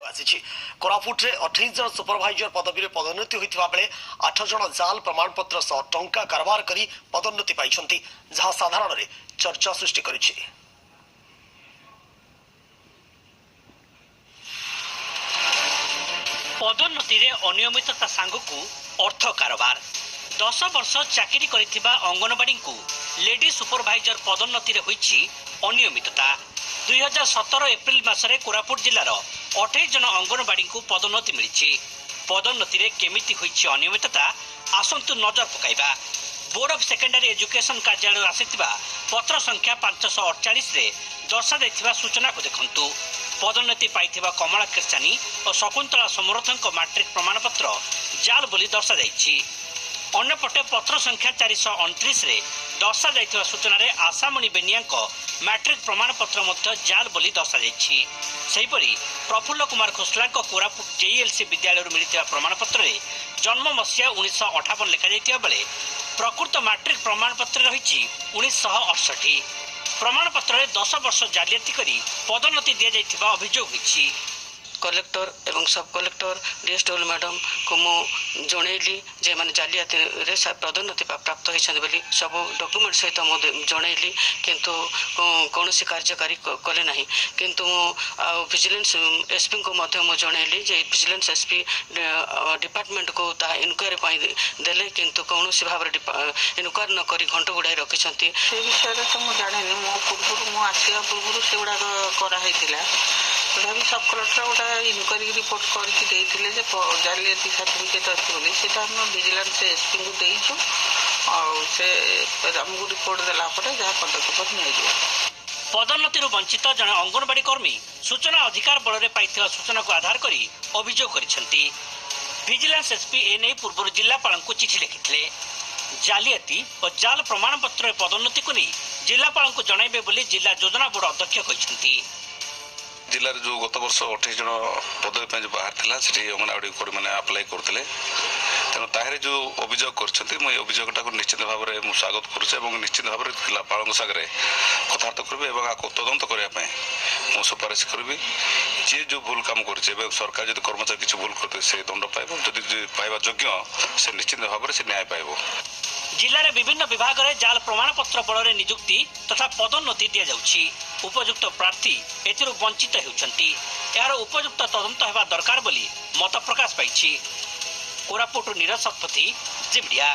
ଆସିଛି। କୋରାପୁଟରେ 28 ଜଣ ସୁପରଭାଇଜର ପଦବୀରେ ପଦୋନ୍ନତି ହୋଇଥିବା ବେଳେ 8 ଜଣ ଜାଲ ପ୍ରମାଣପତ୍ର ସହ ଟଙ୍କା କାରବାର କରି ପଦୋନ୍ନତି ପାଇଛନ୍ତି, ଯାହା ସାଧାରଣରେ ଚର୍ଚ୍ଚା ସୃଷ୍ଟି କରିଛି। ପଦୋନ୍ନତିରେ ଅନିୟମିତତା ସାଙ୍ଗକୁ ଅର୍ଥ କାରବାର। 10 ବର୍ଷ ଚାକିରି କରିଥିବା ଅଙ୍ଗନବାଡୀଙ୍କୁ ଲେଡି ସୁପରଭାଇଜର ପଦୋନ୍ନତିରେ ହୋଇଛି ଅନିୟମିତତା। 2017 ଏପ୍ରିଲ ମାସରେ କୋରାପୁଟ ଜିଲ୍ଲାର 28 ଜଣ ଅଙ୍ଗନବାଡୀଙ୍କୁ ପଦୋନ୍ନତି ମିଳିଛି। ପଦୋନ୍ନତିରେ କେମିତି ହୋଇଛି ଅନିୟମିତତା ଆସନ୍ତୁ ନଜର ପକାଇବା। ବୋର୍ଡ ଅଫ୍ ସେକେଣ୍ଡାରୀ ଏଜୁକେସନ କାର୍ଯ୍ୟାଳୟରୁ ଆସିଥିବା ପତ୍ର ସଂଖ୍ୟା 548ରେ ଦର୍ଶାଯାଇଥିବା ସୂଚନାକୁ ଦେଖନ୍ତୁ। ପଦୋନ୍ନତି ପାଇଥିବା କମଳା କିର୍ସାନୀ ଓ ଶକୁନ୍ତଳା ସମରଥଙ୍କ ମାଟ୍ରିକ ପ୍ରମାଣପତ୍ର ଜାଲ ବୋଲି ଦର୍ଶାଯାଇଛି। ଅନ୍ୟପଟେ ପତ୍ର ସଂଖ୍ୟା 429ରେ ଦର୍ଶାଯାଇଥିବା ସୂଚନାରେ ଆଶାମଣି ବେନିଆଙ୍କ ମାଟ୍ରିକ ପ୍ରମାଣପତ୍ର ମଧ୍ୟ ଜାଲ ବୋଲି ଦର୍ଶାଯାଇଛି। ସେହିପରି ପ୍ରଫୁଲ୍ଲ କୁମାର ଖୋସଲାଙ୍କ କୋରାପୁଟ JLC ବିଦ୍ୟାଳୟରୁ ମିଳିଥିବା ପ୍ରମାଣପତ୍ରରେ ଜନ୍ମ ମସିହା 1958 ଲେଖାଯାଇଥିବା ବେଳେ ପ୍ରକୃତ ମାଟ୍ରିକ ପ୍ରମାଣପତ୍ରରେ ରହିଛି 1968। ପ୍ରମାଣପତ୍ରରେ 10 ବର୍ଷ ଜାଲିଆତି କରି ପଦୋନ୍ନତି ଦିଆଯାଇଥିବା ଅଭିଯୋଗ ହୋଇଛି। कलेक्टर एवं सब कलेक्टर DSW मैडम को मु जनइली जे माने जालियाती रे पदोन्नति प्राप्त होइछन बोली सब डॉक्यूमेंट सहित मु जनइली, किंतु कौनसी कार्यकारी कले नहीं। किंतु विजिलेंस SP को मध्य मु जनइली जे विजिलेंस SP डिपार्टमेंट को ता इनक्वायरी पाई देले, किंतु कौनसी भाव रे इनक्वायरी न करी घंटा गुड़ाई रखिछंती। से विषय रे तो मु जानिनी, मो पूर्व मु आसिया पूर्व से गुडा करा हैतिला। तथा भी सब कलेक्टर गोटा इनक्वायरी रिपोर्ट करके जालियाती सर्टिफिकेट अच्छी बोली से विजिलेंस SP को देचु आमको रिपोर्ट देला जहाँ पदक्षेप निया। पदोन्नति वंचित जड़े अंगनवाड़ी कर्मी सूचना अधिकार बल में पाई सूचना को आधार कर अभियोग करिसेंती। विजिलेंस SP एने पूर्व जिलापाल को चिठी लिखिथिले। जालियाती और जाल प्रमाणपत्र पदोन्नति को नहीं जिलापाल को जनइबे बोली जिला योजना बोर्ड अध्यक्ष कहते। जिले जो गत वर्ष 28 जन पदवी जो बाहर था अंगनवाड़ी कर्मी मैंने आप्लाय करते तेणु ताहरे जो अभियोग करजोगटा को निश्चित भाव में स्वागत करुचे निश्चित भाव में जिलापाल सागर कथबार्ता करी तदंत करने मु सुपारिश करी। जी जो भूल काम कर सरकार जो कर्मचारी किसी भूल करते से दंड पाइब, जदि पाइबा योग्य से निश्चित भाव में से न्याय पाइब। जिले में विभिन्न विभाग में जाल प्रमाणपत्र बल में नियुक्ति तथा पदोन्नति दि जाउछि। उपयुक्त प्रार्थी एथिरु वंचित हेउछन्ति। यार उपयुक्त तदंत हेबा दरकार बोली मत प्रकाश पाइछि। कोरापुट नीरज शतपथी, जी मीडिया।